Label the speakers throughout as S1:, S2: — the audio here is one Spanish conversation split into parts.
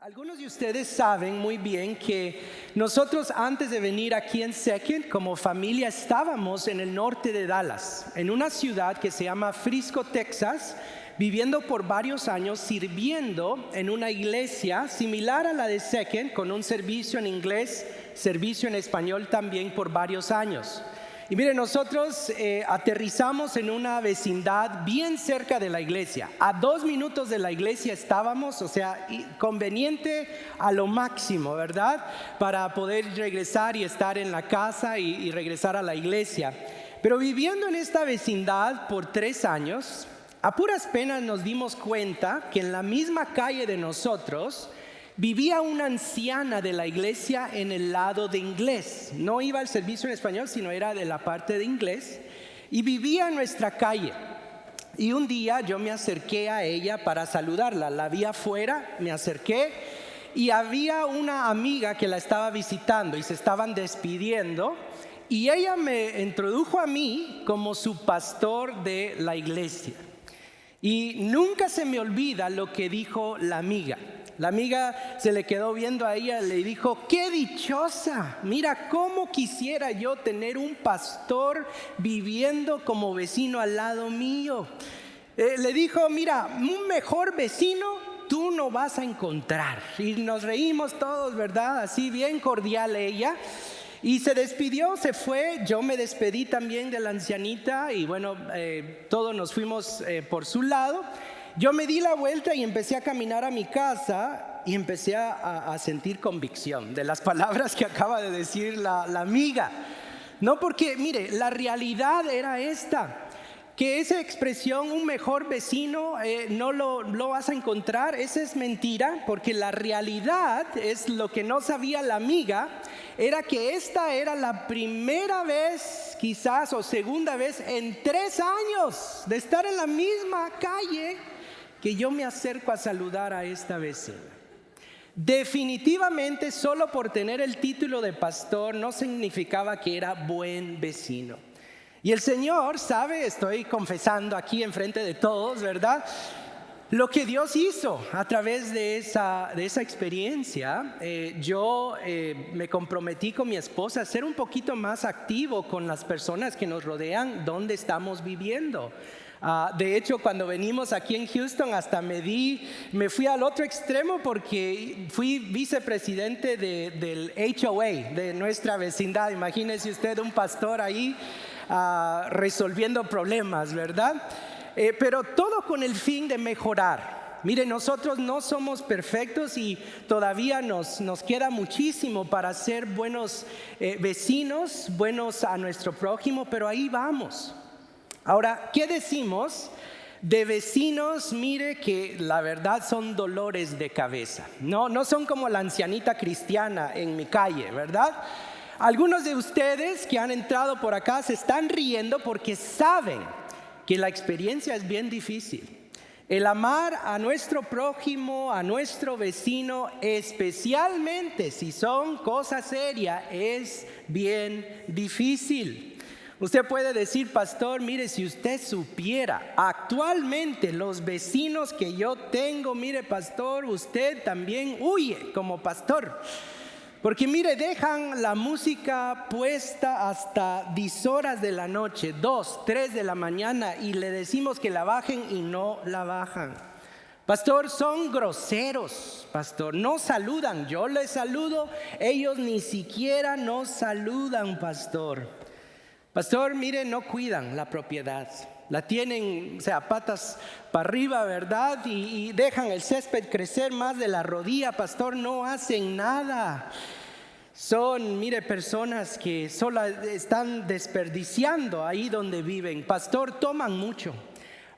S1: Algunos de ustedes saben muy bien que nosotros antes de venir aquí en Second, como familia, estábamos en el norte de Dallas, en una ciudad que se llama Frisco, Texas, viviendo por varios años, sirviendo en una iglesia similar a la de Second, con un servicio en inglés, servicio en español también por varios años. Y miren, nosotros aterrizamos en una vecindad bien cerca de la iglesia. A 2 minutos de la iglesia estábamos, o sea, conveniente a lo máximo, ¿verdad? Para poder regresar y estar en la casa y regresar a la iglesia. Pero viviendo en esta vecindad por 3 años, a puras penas nos dimos cuenta que en la misma calle de nosotros vivía una anciana de la iglesia en el lado de inglés. No iba al servicio en español, sino era de la parte de inglés. Y vivía en nuestra calle. Y un día yo me acerqué a ella para saludarla. La vi afuera, me acerqué y había una amiga que la estaba visitando y se estaban despidiendo. Y ella me introdujo a mí como su pastor de la iglesia. Y nunca se me olvida lo que dijo la amiga. La amiga se le quedó viendo a ella y le dijo: ¡qué dichosa! Mira, cómo quisiera yo tener un pastor viviendo como vecino al lado mío. Le dijo: mira, un mejor vecino tú no vas a encontrar. Y nos reímos todos, ¿verdad? Así bien cordial ella. Y se despidió, se fue. Yo me despedí también de la ancianita y bueno, todos nos fuimos por su lado. Yo me di la vuelta y empecé a caminar a mi casa y empecé a sentir convicción de las palabras que acaba de decir la amiga. No, porque mire, la realidad era esta, que esa expresión, un mejor vecino, no lo vas a encontrar. Esa es mentira, porque la realidad es lo que no sabía la amiga, era que esta era la primera vez, quizás, o segunda vez en 3 años de estar en la misma calle que yo me acerco a saludar a esta vecina. Definitivamente, solo por tener el título de pastor no significaba que era buen vecino. Y el Señor sabe, estoy confesando aquí enfrente de todos, ¿verdad? Lo que Dios hizo a través de esa experiencia. Yo me comprometí con mi esposa a ser un poquito más activo con las personas que nos rodean, donde estamos viviendo. De hecho, cuando venimos aquí en Houston, hasta me fui al otro extremo porque fui vicepresidente del HOA, de nuestra vecindad. Imagínese usted un pastor ahí resolviendo problemas, ¿verdad? Pero todo con el fin de mejorar. Mire, nosotros no somos perfectos y todavía nos queda muchísimo para ser buenos vecinos, buenos a nuestro prójimo, pero ahí vamos. Ahora, ¿qué decimos de vecinos? Mire, que la verdad son dolores de cabeza. No son como la ancianita cristiana en mi calle, ¿verdad? Algunos de ustedes que han entrado por acá se están riendo porque saben que la experiencia es bien difícil. El amar a nuestro prójimo, a nuestro vecino, especialmente si son cosas serias, es bien difícil. Usted puede decir: pastor, mire, si usted supiera actualmente los vecinos que yo tengo, mire, pastor, usted también huye como pastor. Porque mire, dejan la música puesta hasta 10 horas de la noche, 2, 3 de la mañana, y le decimos que la bajen y no la bajan. Pastor, son groseros, pastor, no saludan. Yo les saludo, ellos ni siquiera nos saludan, pastor. Pastor, mire, no cuidan la propiedad. La tienen, o sea, patas para arriba, ¿verdad? Y dejan el césped crecer más de la rodilla. Pastor, no hacen nada. Son, mire, personas que solo están desperdiciando ahí donde viven. Pastor, toman mucho.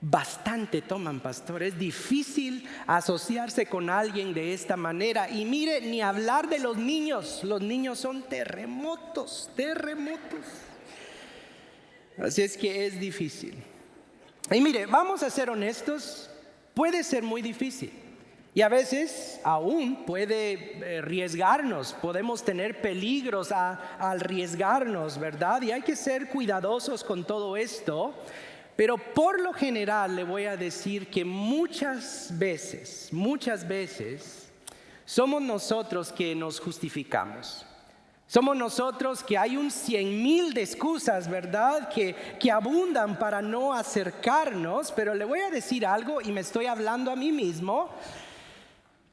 S1: Bastante toman, pastor. Es difícil asociarse con alguien de esta manera. Y mire, ni hablar de los niños. Los niños son terremotos. Así es que es difícil. Y mire, vamos a ser honestos, puede ser muy difícil. Y a veces aún puede arriesgarnos, podemos tener peligros al arriesgarnos, ¿verdad? Y hay que ser cuidadosos con todo esto. Pero por lo general le voy a decir que muchas veces somos nosotros que nos justificamos. Somos nosotros que hay 100,000 de excusas, ¿verdad? Que abundan para no acercarnos, pero le voy a decir algo y me estoy hablando a mí mismo,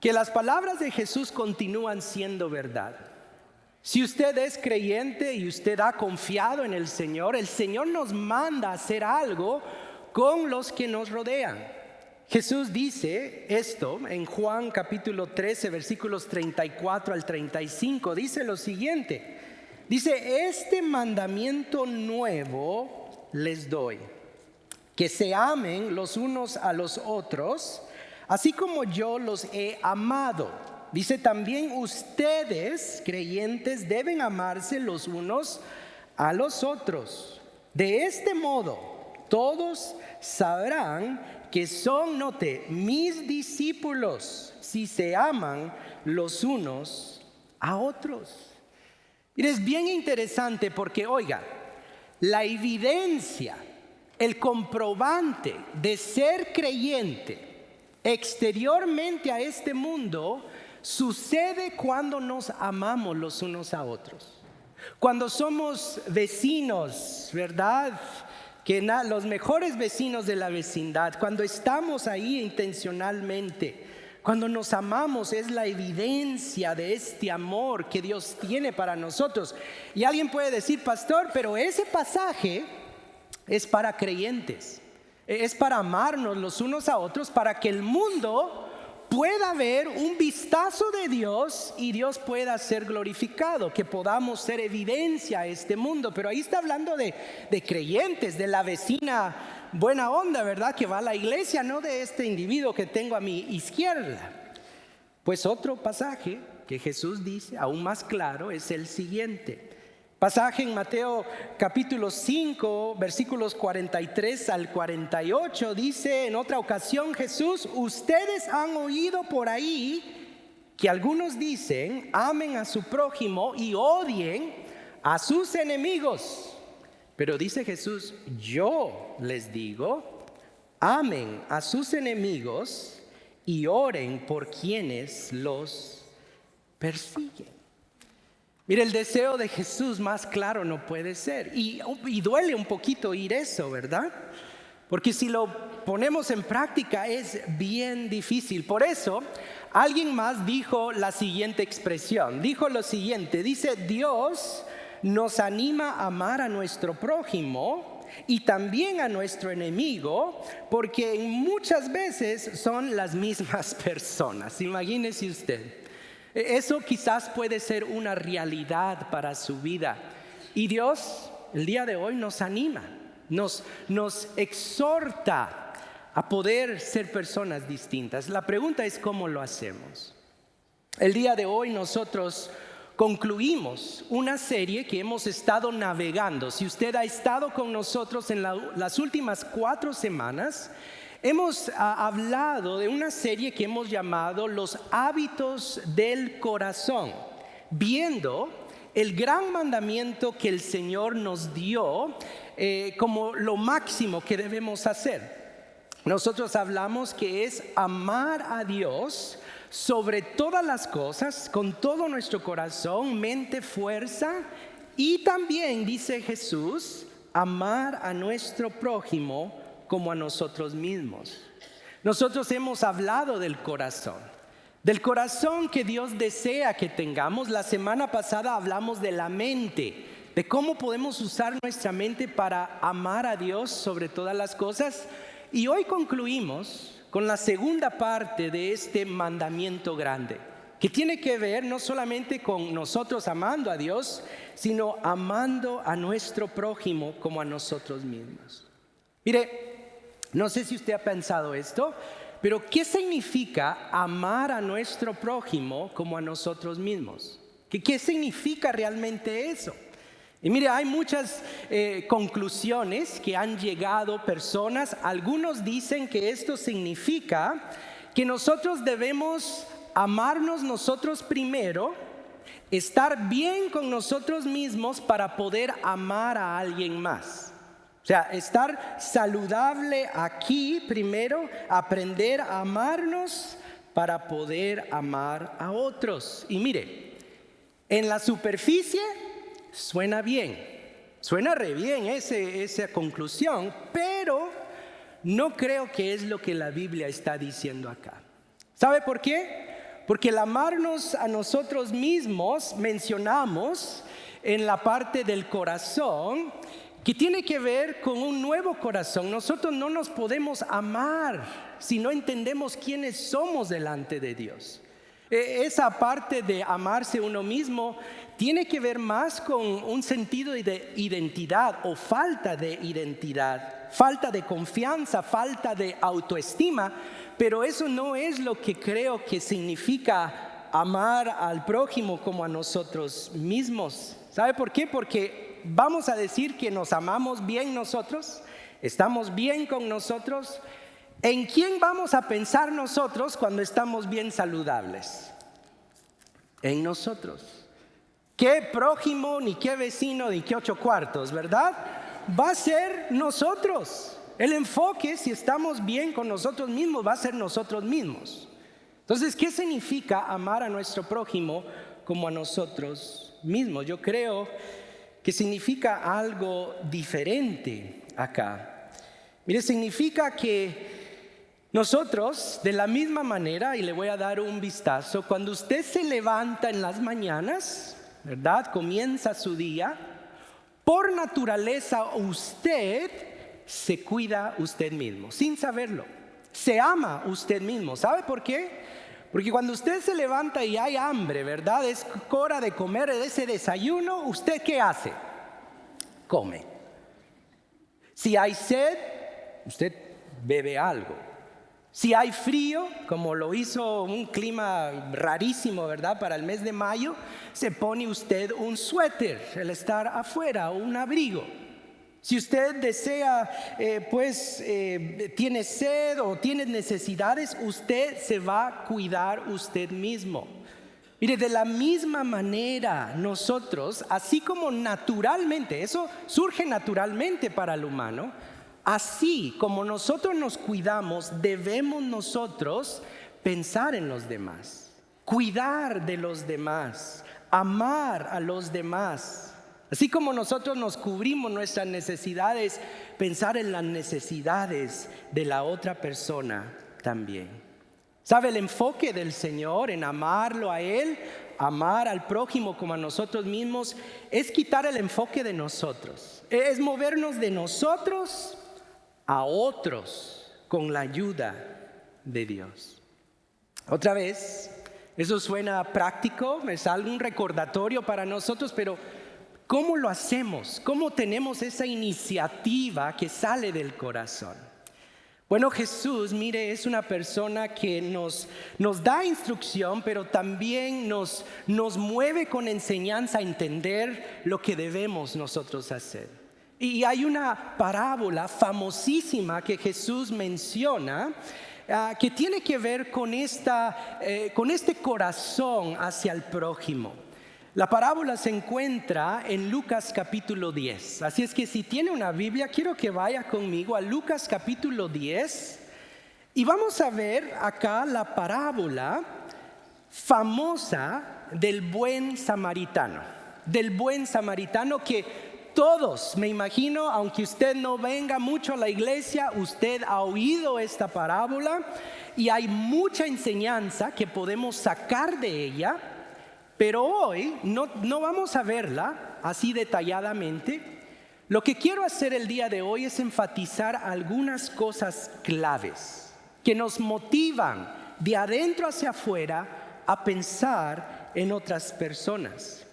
S1: que las palabras de Jesús continúan siendo verdad. Si usted es creyente y usted ha confiado en el Señor nos manda a hacer algo con los que nos rodean. Jesús dice esto en Juan capítulo 13, versículos 34 al 35, dice lo siguiente, dice, este mandamiento nuevo les doy, que se amen los unos a los otros, así como yo los he amado. Dice también ustedes, creyentes, deben amarse los unos a los otros. De este modo, todos sabrán que son, note, mis discípulos, si se aman los unos a otros. Y es bien interesante porque, oiga, la evidencia, el comprobante de ser creyente exteriormente a este mundo sucede cuando nos amamos los unos a otros. Cuando somos vecinos, ¿verdad? Que los mejores vecinos de la vecindad, cuando estamos ahí intencionalmente, cuando nos amamos, es la evidencia de este amor que Dios tiene para nosotros. Y alguien puede decir, pastor, pero ese pasaje es para creyentes, es para amarnos los unos a otros, para que el mundo pueda ver un vistazo de Dios y Dios pueda ser glorificado, que podamos ser evidencia a este mundo. Pero ahí está hablando de creyentes, de la vecina buena onda, ¿verdad? Que va a la iglesia, no de este individuo que tengo a mi izquierda. Pues otro pasaje que Jesús dice, aún más claro, es el siguiente. Pasaje en Mateo capítulo 5, versículos 43 al 48, dice en otra ocasión Jesús, ustedes han oído por ahí que algunos dicen, amen a su prójimo y odien a sus enemigos. Pero dice Jesús, yo les digo, amen a sus enemigos y oren por quienes los persiguen. Mire, el deseo de Jesús más claro no puede ser. Y duele un poquito oír eso, ¿verdad? Porque si lo ponemos en práctica es bien difícil. Por eso, alguien más dijo la siguiente expresión. Dijo lo siguiente, dice, Dios nos anima a amar a nuestro prójimo y también a nuestro enemigo, porque muchas veces son las mismas personas. Imagínese usted. Eso quizás puede ser una realidad para su vida. Y Dios el día de hoy nos anima, nos exhorta a poder ser personas distintas. La pregunta es ¿cómo lo hacemos? El día de hoy nosotros concluimos una serie que hemos estado navegando. Si usted ha estado con nosotros en las últimas 4 semanas, hemos hablado de una serie que hemos llamado Los hábitos del corazón, viendo el gran mandamiento que el Señor nos dio como lo máximo que debemos hacer. Nosotros hablamos que es amar a Dios sobre todas las cosas, con todo nuestro corazón, mente, fuerza, y también, dice Jesús, amar a nuestro prójimo como a nosotros mismos. Nosotros hemos hablado del corazón que Dios desea que tengamos. La semana pasada hablamos de la mente, de cómo podemos usar nuestra mente para amar a Dios sobre todas las cosas. Y hoy concluimos con la segunda parte de este mandamiento grande, que tiene que ver no solamente con nosotros amando a Dios, sino amando a nuestro prójimo como a nosotros mismos. Mire, no sé si usted ha pensado esto, pero ¿qué significa amar a nuestro prójimo como a nosotros mismos? ¿Qué significa realmente eso? Y mire, hay muchas conclusiones que han llegado personas. Algunos dicen que esto significa que nosotros debemos amarnos nosotros primero, estar bien con nosotros mismos para poder amar a alguien más. O sea, estar saludable aquí primero, aprender a amarnos para poder amar a otros. Y mire, en la superficie suena bien, suena re bien esa conclusión, pero no creo que es lo que la Biblia está diciendo acá. ¿Sabe por qué? Porque el amarnos a nosotros mismos mencionamos en la parte del corazón que tiene que ver con un nuevo corazón. Nosotros no nos podemos amar si no entendemos quiénes somos delante de Dios. Esa parte de amarse uno mismo tiene que ver más con un sentido de identidad o falta de identidad, falta de confianza, falta de autoestima, pero eso no es lo que creo que significa amar al prójimo como a nosotros mismos. ¿Sabe por qué? Porque vamos a decir que nos amamos bien nosotros, estamos bien con nosotros. ¿En quién vamos a pensar nosotros cuando estamos bien saludables? En nosotros. ¿Qué prójimo, ni qué vecino, ni qué 8 cuartos, verdad? Va a ser nosotros. El enfoque, si estamos bien con nosotros mismos, va a ser nosotros mismos. Entonces, ¿qué significa amar a nuestro prójimo como a nosotros mismos? Yo creo que significa algo diferente acá. Mire, significa que nosotros, de la misma manera, y le voy a dar un vistazo, cuando usted se levanta en las mañanas, ¿verdad? Comienza su día, por naturaleza usted se cuida usted mismo, sin saberlo. Se ama usted mismo. ¿Sabe por qué? Porque cuando usted se levanta y hay hambre, ¿verdad? Es hora de comer ese desayuno, ¿usted qué hace? Come. Si hay sed, usted bebe algo. Si hay frío, como lo hizo un clima rarísimo, ¿verdad? Para el mes de mayo, se pone usted un suéter, el estar afuera, o un abrigo. Si usted desea, tiene sed o tiene necesidades, usted se va a cuidar usted mismo. Mire, de la misma manera nosotros, así como naturalmente, eso surge naturalmente para el humano, así como nosotros nos cuidamos, debemos nosotros pensar en los demás, cuidar de los demás, amar a los demás. Así como nosotros nos cubrimos nuestras necesidades, pensar en las necesidades de la otra persona también. ¿Sabe? El enfoque del Señor en amarlo a Él, amar al prójimo como a nosotros mismos, es quitar el enfoque de nosotros. Es movernos de nosotros a otros con la ayuda de Dios. Otra vez, eso suena práctico, es algún recordatorio para nosotros, pero ¿cómo lo hacemos? ¿Cómo tenemos esa iniciativa que sale del corazón? Bueno, Jesús, mire, es una persona que nos da instrucción, pero también nos mueve con enseñanza a entender lo que debemos nosotros hacer. Y hay una parábola famosísima que Jesús menciona que tiene que ver con este corazón hacia el prójimo. La parábola se encuentra en Lucas capítulo 10. Así es que si tiene una Biblia, quiero que vaya conmigo a Lucas capítulo 10 y vamos a ver acá la parábola famosa del buen samaritano. Del buen samaritano que todos, me imagino, aunque usted no venga mucho a la iglesia, usted ha oído esta parábola y hay mucha enseñanza que podemos sacar de ella. Pero hoy no vamos a verla así detalladamente. Lo que quiero hacer el día de hoy es enfatizar algunas cosas claves que nos motivan de adentro hacia afuera a pensar en otras personas.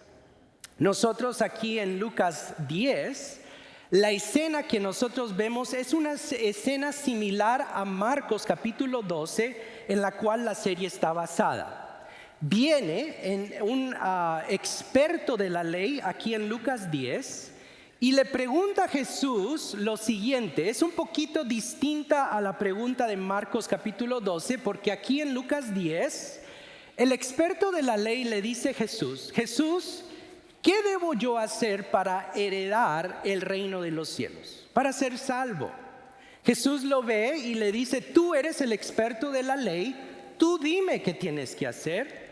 S1: Nosotros aquí en Lucas 10, la escena que nosotros vemos es una escena similar a Marcos capítulo 12, en la cual la serie está basada. Viene en un experto de la ley aquí en Lucas 10 y le pregunta a Jesús lo siguiente. Es un poquito distinta a la pregunta de Marcos capítulo 12, porque aquí en Lucas 10 el experto de la ley le dice a Jesús: Jesús, ¿qué debo yo hacer para heredar el reino de los cielos? Para ser salvo. Jesús lo ve y le dice: tú eres el experto de la ley, tú dime qué tienes que hacer.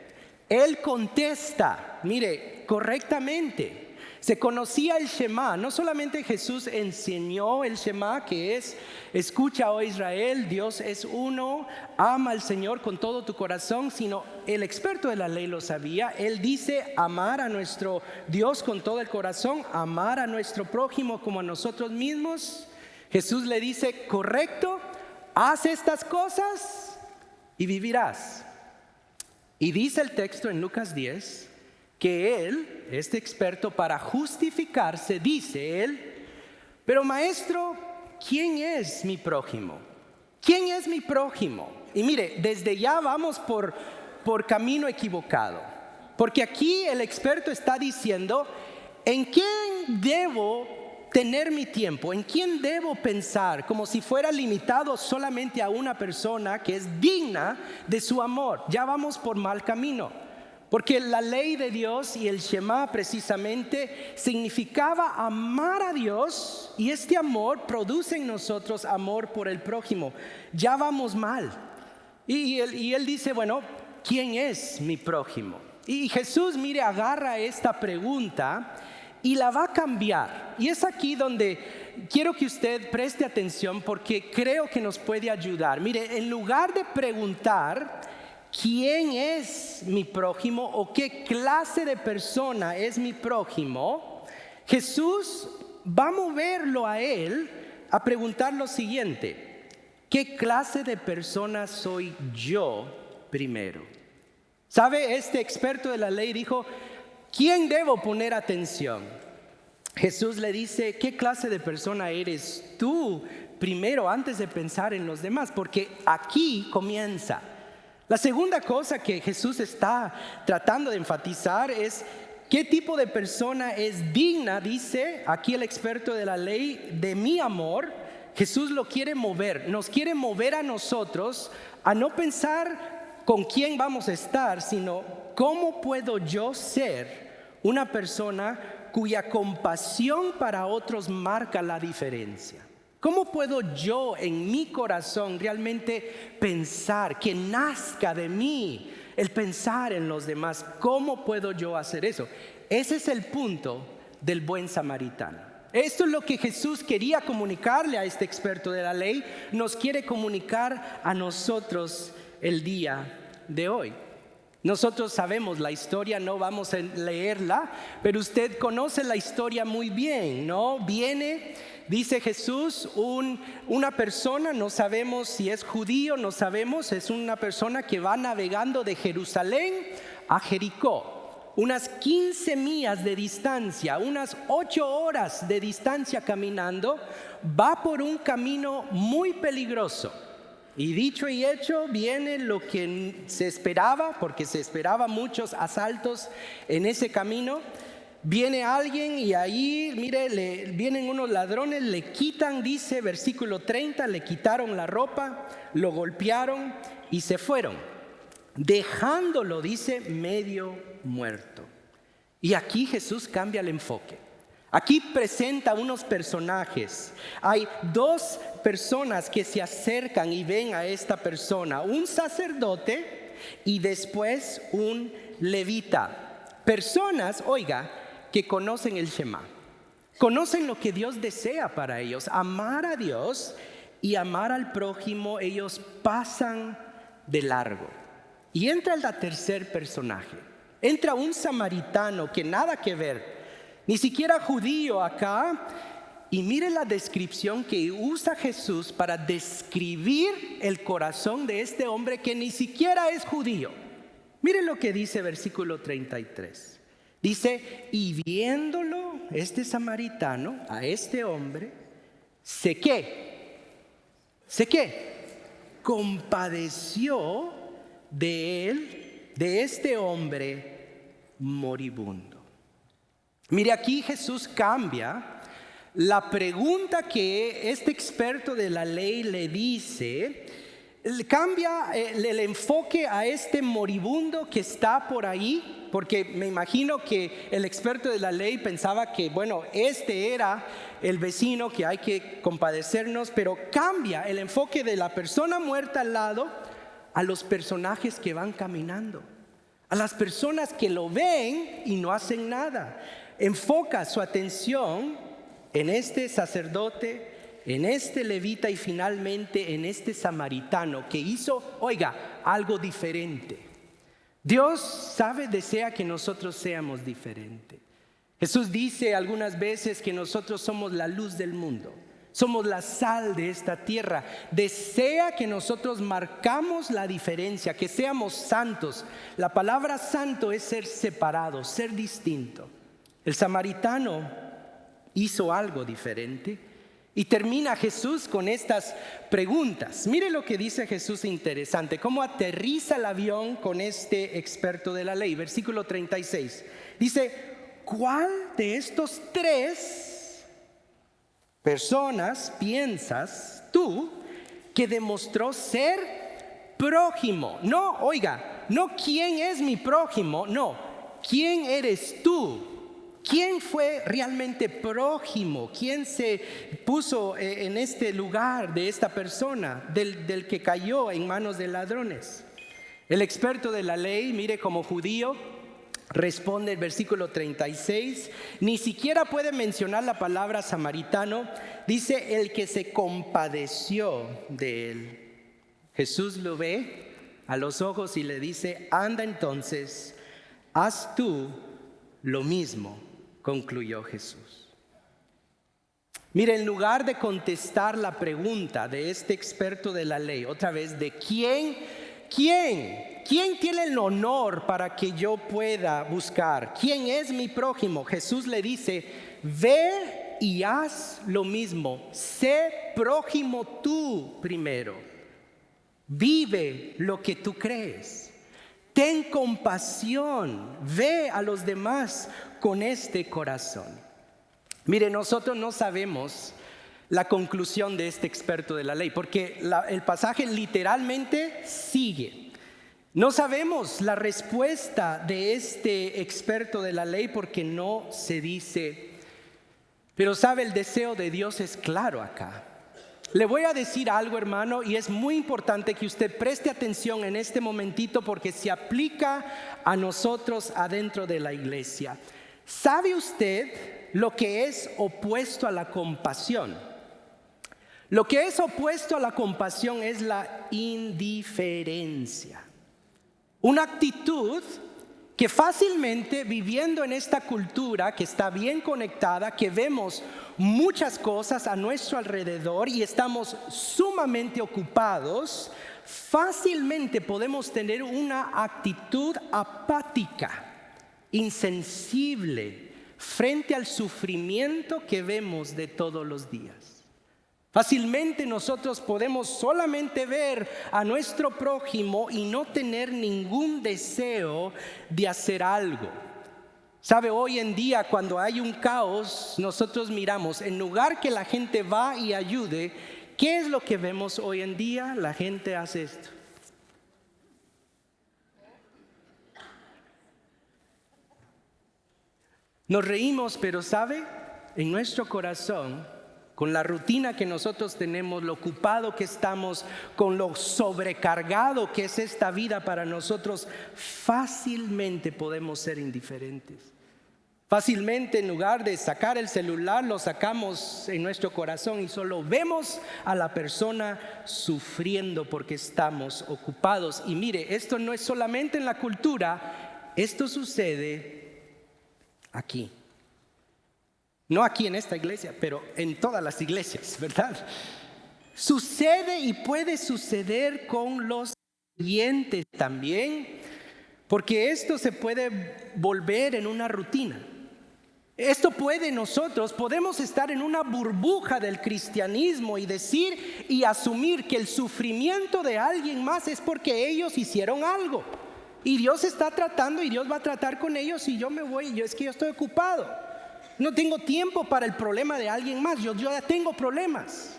S1: Él contesta, mire, correctamente. Se conocía el Shema. No solamente Jesús enseñó el Shema, que es: escucha, oh Israel, Dios es uno, ama al Señor con todo tu corazón, sino el experto de la ley lo sabía. Él dice: amar a nuestro Dios con todo el corazón, amar a nuestro prójimo como a nosotros mismos. Jesús le dice: correcto, haz estas cosas y vivirás. Y dice el texto en Lucas 10 que él, este experto, para justificarse, dice él: pero maestro, ¿quién es mi prójimo? ¿Quién es mi prójimo? Y mire, desde ya vamos por camino equivocado, porque aquí el experto está diciendo: ¿en quién debo tener mi tiempo? ¿En quién debo pensar? Como si fuera limitado solamente a una persona que es digna de su amor. Ya vamos por mal camino. Porque la ley de Dios y el Shema precisamente significaba amar a Dios, y este amor produce en nosotros amor por el prójimo. Ya vamos mal. Y él dice: bueno, ¿quién es mi prójimo? Y Jesús, mire, agarra esta pregunta y la va a cambiar. Y es aquí donde quiero que usted preste atención, porque creo que nos puede ayudar. Mire, en lugar de preguntar ¿quién es mi prójimo o qué clase de persona es mi prójimo?, Jesús va a moverlo a él a preguntar lo siguiente: ¿qué clase de persona soy yo primero? ¿Sabe? Este experto de la ley dijo: ¿quién debo poner atención? Jesús le dice: ¿qué clase de persona eres tú primero antes de pensar en los demás? Porque aquí comienza. La segunda cosa que Jesús está tratando de enfatizar es qué tipo de persona es digna, dice aquí el experto de la ley, de mi amor. Jesús lo quiere mover, nos quiere mover a nosotros a no pensar con quién vamos a estar, sino cómo puedo yo ser una persona cuya compasión para otros marca la diferencia. ¿Cómo puedo yo en mi corazón realmente pensar, que nazca de mí el pensar en los demás? ¿Cómo puedo yo hacer eso? Ese es el punto del buen samaritano. Esto es lo que Jesús quería comunicarle a este experto de la ley. Nos quiere comunicar a nosotros el día de hoy. Nosotros sabemos la historia, no vamos a leerla, pero usted conoce la historia muy bien, ¿no? Viene, dice Jesús, una persona, no sabemos si es judío, no sabemos, es una persona que va navegando de Jerusalén a Jericó, unas 15 millas de distancia, unas 8 horas de distancia caminando, va por un camino muy peligroso. Y dicho y hecho, viene lo que se esperaba, porque se esperaba muchos asaltos en ese camino. Viene alguien y ahí, mire, vienen unos ladrones, le quitan, dice versículo 30, le quitaron la ropa, lo golpearon y se fueron, dejándolo, dice, medio muerto. Y aquí Jesús cambia el enfoque. Aquí presenta unos personajes. Hay dos personas que se acercan y ven a esta persona: un sacerdote y después un levita. Personas, oiga, que conocen el Shema, conocen lo que Dios desea para ellos, amar a Dios y amar al prójimo. Ellos pasan de largo. Y entra el tercer personaje, entra un samaritano que nada que ver, ni siquiera judío acá. Y mire la descripción que usa Jesús para describir el corazón de este hombre que ni siquiera es judío. Mire lo que dice versículo 33. Dice: y viéndolo este samaritano, a este hombre, compadeció de él, de este hombre moribundo. Mire, aquí Jesús cambia la pregunta que este experto de la ley le dice, cambia el enfoque a este moribundo que está por ahí, porque me imagino que el experto de la ley pensaba que, bueno, este era el vecino que hay que compadecernos, pero cambia el enfoque de la persona muerta al lado a los personajes que van caminando, a las personas que lo ven y no hacen nada. Enfoca su atención en este sacerdote, en este levita y finalmente en este samaritano que hizo, oiga, algo diferente. Dios desea que nosotros seamos diferentes. Jesús dice algunas veces que nosotros somos la luz del mundo, somos la sal de esta tierra. Desea que nosotros marcamos la diferencia, que seamos santos. La palabra santo es ser separado, ser distinto. El samaritano hizo algo diferente y termina Jesús con estas preguntas. Mire lo que dice Jesús interesante, cómo aterriza el avión con este experto de la ley. Versículo 36. Dice, ¿cuál de estos tres personas piensas tú que demostró ser prójimo? No, oiga, no quién es mi prójimo, no, ¿quién eres tú? ¿Quién fue realmente prójimo? ¿Quién se puso en este lugar de esta persona, del que cayó en manos de ladrones? El experto de la ley, mire, como judío, responde el versículo 36, ni siquiera puede mencionar la palabra samaritano, dice el que se compadeció de él. Jesús lo ve a los ojos y le dice, anda entonces, haz tú lo mismo, concluyó Jesús. Mire, en lugar de contestar la pregunta de este experto de la ley, otra vez, de ¿quién tiene el honor para que yo pueda buscar? ¿Quién es mi prójimo? Jesús le dice, ve y haz lo mismo. Sé prójimo tú primero. Vive lo que tú crees. Ten compasión. Ve a los demás con este corazón. Mire, nosotros no sabemos la conclusión de este experto de la ley, porque el pasaje literalmente sigue. No sabemos la respuesta de este experto de la ley porque no se dice. Pero sabe, el deseo de Dios es claro acá. Le voy a decir algo, hermano, y es muy importante que usted preste atención en este momentito porque se aplica a nosotros adentro de la iglesia. ¿Sabe usted lo que es opuesto a la compasión? Lo que es opuesto a la compasión es la indiferencia. Una actitud que fácilmente, viviendo en esta cultura que está bien conectada, que vemos muchas cosas a nuestro alrededor y estamos sumamente ocupados, fácilmente podemos tener una actitud apática, insensible, frente al sufrimiento que vemos de todos los días. Fácilmente nosotros podemos solamente ver a nuestro prójimo y no tener ningún deseo de hacer algo. Sabe, hoy en día cuando hay un caos, nosotros miramos, en lugar que la gente va y ayude, ¿qué es lo que vemos hoy en día? La gente hace esto. Nos reímos, pero ¿sabe? En nuestro corazón, con la rutina que nosotros tenemos, lo ocupado que estamos, con lo sobrecargado que es esta vida para nosotros, fácilmente podemos ser indiferentes. Fácilmente, en lugar de sacar el celular, lo sacamos en nuestro corazón y solo vemos a la persona sufriendo porque estamos ocupados. Y mire, esto no es solamente en la cultura, esto sucede aquí. No aquí en esta iglesia, pero en todas las iglesias, ¿verdad? Sucede y puede suceder con los creyentes también, porque esto se puede volver en una rutina. Esto podemos estar en una burbuja del cristianismo y decir y asumir que el sufrimiento de alguien más es porque ellos hicieron algo. Y Dios está tratando y Dios va a tratar con ellos y yo me voy, es que yo estoy ocupado. No tengo tiempo para el problema de alguien más, yo ya tengo problemas.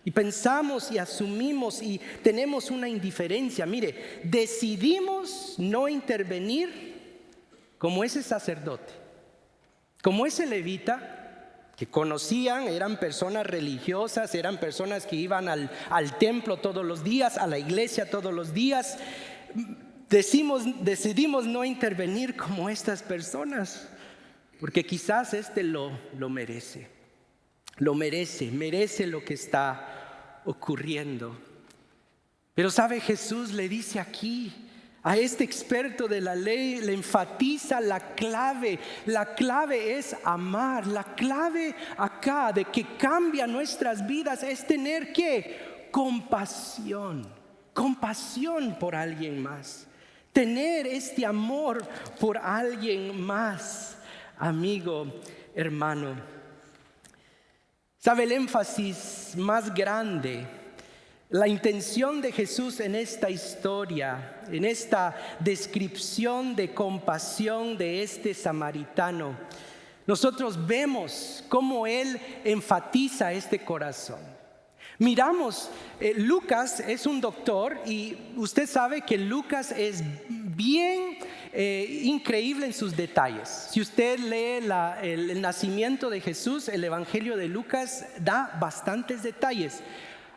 S1: Y pensamos y asumimos y tenemos una indiferencia. Mire, decidimos no intervenir como ese sacerdote, como ese levita, que conocían, eran personas religiosas, eran personas que iban al templo todos los días, a la iglesia todos los días. Decidimos no intervenir como estas personas, porque quizás lo merece. Merece lo que está ocurriendo. Pero sabe, Jesús le dice aquí a este experto de la ley, le enfatiza la clave. La clave es amar. La clave acá de que cambia nuestras vidas es tener ¿qué? Compasión. Compasión por alguien más. Tener este amor por alguien más, amigo, hermano. ¿Sabe el énfasis más grande? La intención de Jesús en esta historia, en esta descripción de compasión de este samaritano, nosotros vemos cómo Él enfatiza este corazón. Miramos, Lucas es un doctor y usted sabe que Lucas es bien increíble en sus detalles. Si usted lee el nacimiento de Jesús, el Evangelio de Lucas da bastantes detalles.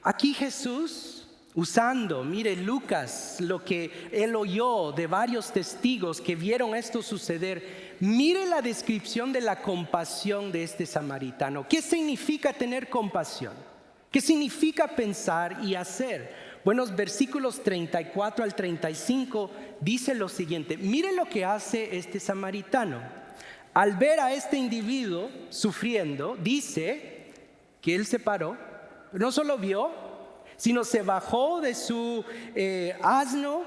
S1: Aquí Jesús usando, mire Lucas, lo que él oyó de varios testigos que vieron esto suceder. Mire la descripción de la compasión de este samaritano. ¿Qué significa tener compasión? ¿Qué significa pensar y hacer? Bueno, versículos 34 al 35 dice lo siguiente. Mire lo que hace este samaritano. Al ver a este individuo sufriendo, dice que él se paró. No solo vio, sino se bajó de su asno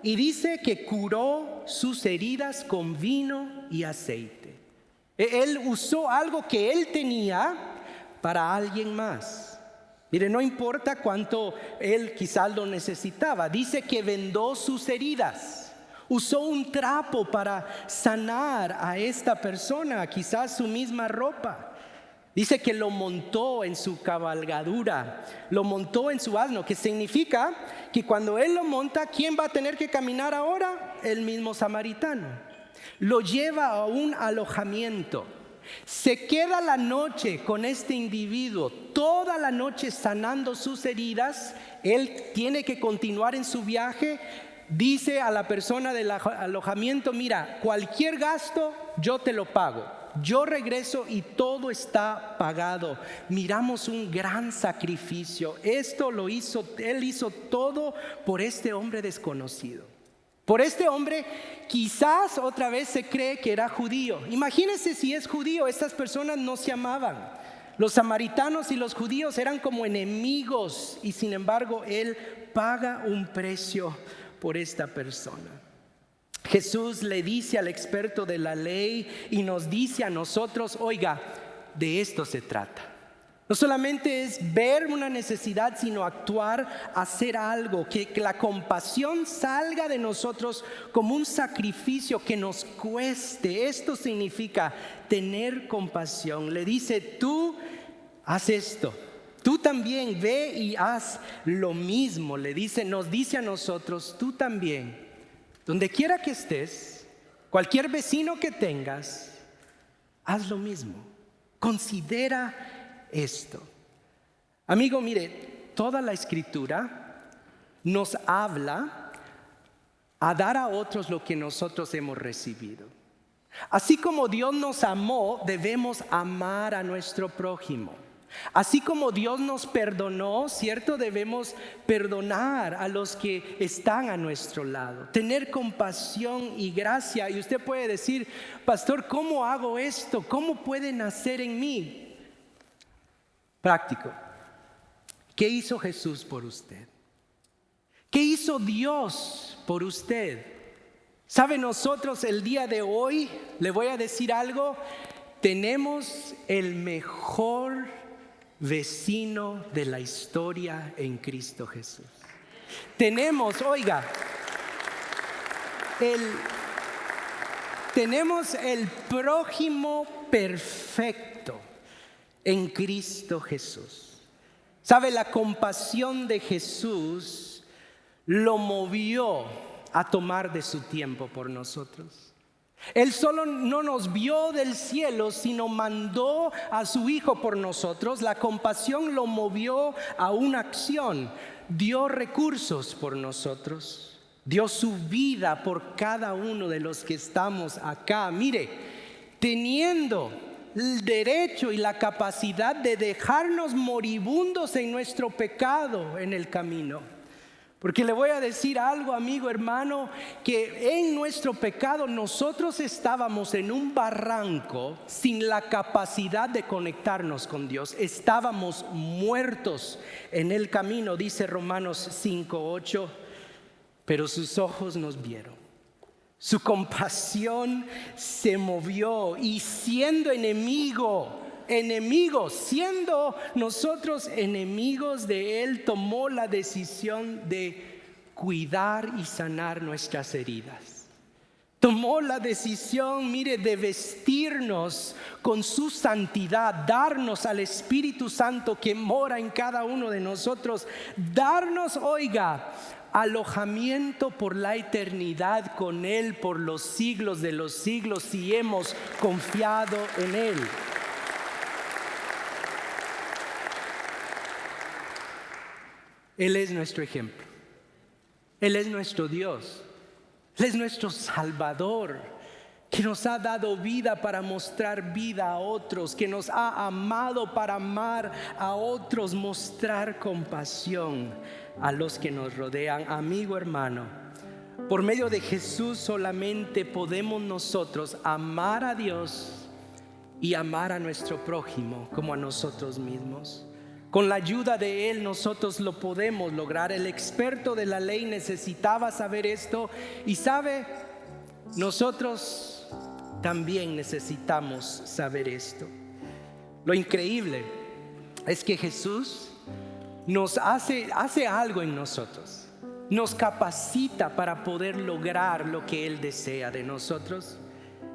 S1: y dice que curó sus heridas con vino y aceite. Él usó algo que él tenía para alguien más. Mire, no importa cuánto él quizás lo necesitaba. Dice que vendó sus heridas. Usó un trapo para sanar a esta persona, quizás su misma ropa. Dice que lo montó en su cabalgadura, lo montó en su asno, que significa que cuando él lo monta, ¿quién va a tener que caminar ahora? El mismo samaritano. Lo lleva a un alojamiento. Se queda la noche con este individuo, toda la noche sanando sus heridas. Él tiene que continuar en su viaje. Dice a la persona del alojamiento, mira, cualquier gasto yo te lo pago. Yo regreso y todo está pagado. Miramos un gran sacrificio. Él hizo todo por este hombre desconocido. Por este hombre, quizás otra vez se cree que era judío. Imagínense si es judío, estas personas no se amaban. Los samaritanos y los judíos eran como enemigos y sin embargo él paga un precio por esta persona. Jesús le dice al experto de la ley y nos dice a nosotros, oiga, de esto se trata. No solamente es ver una necesidad, sino actuar, hacer algo, que la compasión salga de nosotros como un sacrificio que nos cueste. Esto significa tener compasión. Le dice, tú haz esto. Tú también ve y haz lo mismo. Nos dice a nosotros, tú también. Donde quiera que estés, cualquier vecino que tengas, haz lo mismo. Considera esto. Amigo, mire, toda la Escritura nos habla a dar a otros lo que nosotros hemos recibido. Así como Dios nos amó, debemos amar a nuestro prójimo. Así como Dios nos perdonó, ¿cierto? Debemos perdonar a los que están a nuestro lado. Tener compasión y gracia. Y usted puede decir, pastor, ¿cómo hago esto? ¿Cómo puede nacer en mí? Práctico. ¿Qué hizo Jesús por usted? ¿Qué hizo Dios por usted? ¿Sabe? Nosotros el día de hoy, le voy a decir algo, tenemos el mejor vecino de la historia en Cristo Jesús. Tenemos, oiga, tenemos el prójimo perfecto en Cristo Jesús. ¿Sabe? La compasión de Jesús lo movió a tomar de su tiempo por nosotros. Él solo no nos vio del cielo, sino mandó a su Hijo por nosotros. La compasión lo movió a una acción. Dio recursos por nosotros. Dio su vida por cada uno de los que estamos acá. Mire, teniendo el derecho y la capacidad de dejarnos moribundos en nuestro pecado en el camino. Porque le voy a decir algo, amigo, hermano, que en nuestro pecado nosotros estábamos en un barranco sin la capacidad de conectarnos con Dios. Estábamos muertos en el camino, dice Romanos 5:8, pero sus ojos nos vieron. Su compasión se movió y siendo siendo nosotros enemigos de Él, tomó la decisión de cuidar y sanar nuestras heridas. Tomó la decisión, mire, de vestirnos con su santidad, darnos al Espíritu Santo que mora en cada uno de nosotros, darnos, oiga, alojamiento por la eternidad con Él por los siglos de los siglos si hemos confiado en Él. Él es nuestro ejemplo. Él es nuestro Dios. Él es nuestro Salvador, que nos ha dado vida para mostrar vida a otros, que nos ha amado para amar a otros, mostrar compasión a los que nos rodean. Amigo, hermano, por medio de Jesús solamente podemos nosotros amar a Dios y amar a nuestro prójimo como a nosotros mismos. Con la ayuda de Él nosotros lo podemos lograr. El experto de la ley necesitaba saber esto y sabe, nosotros también necesitamos saber esto. Lo increíble es que Jesús nos hace algo en nosotros, nos capacita para poder lograr lo que Él desea de nosotros.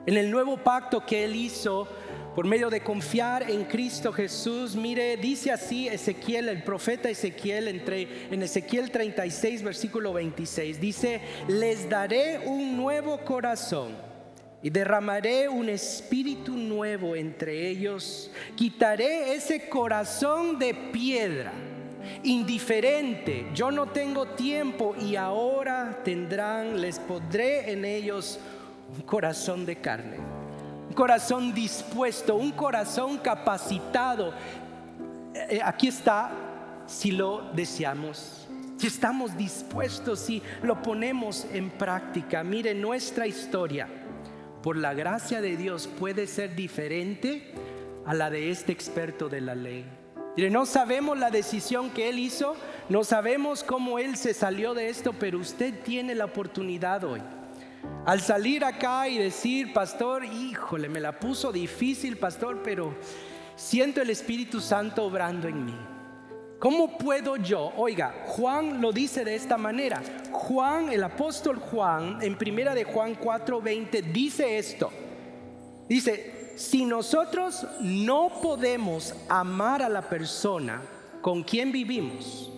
S1: En el nuevo pacto que Él hizo por medio de confiar en Cristo Jesús, mire, dice así Ezequiel, el profeta Ezequiel, en Ezequiel 36, versículo 26, dice: les daré un nuevo corazón y derramaré un espíritu nuevo entre ellos. Quitaré ese corazón de piedra, indiferente, yo no tengo tiempo, y ahora les pondré en ellos un corazón de carne, un corazón dispuesto, un corazón capacitado. Aquí está, si lo deseamos, si estamos dispuestos, si lo ponemos en práctica. Mire, nuestra historia, por la gracia de Dios, puede ser diferente a la de este experto de la ley. Mire, no sabemos la decisión que él hizo, no sabemos cómo él se salió de esto, pero usted tiene la oportunidad hoy, al salir acá y decir: pastor, híjole, me la puso difícil, pastor, pero siento el Espíritu Santo obrando en mí. ¿Cómo puedo yo? Oiga, Juan lo dice de esta manera. Juan, el apóstol Juan, en primera de Juan 4:20 dice esto. Dice: si nosotros no podemos amar a la persona con quien vivimos,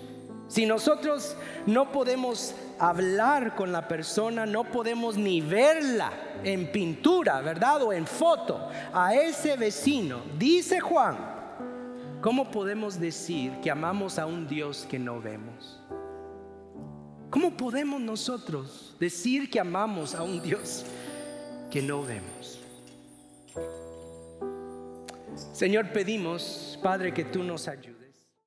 S1: si nosotros no podemos hablar con la persona, no podemos ni verla en pintura, ¿verdad? O en foto, a ese vecino, dice Juan, ¿cómo podemos decir que amamos a un Dios que no vemos? ¿Cómo podemos nosotros decir que amamos a un Dios que no vemos? Señor, pedimos, Padre, que tú nos ayudes.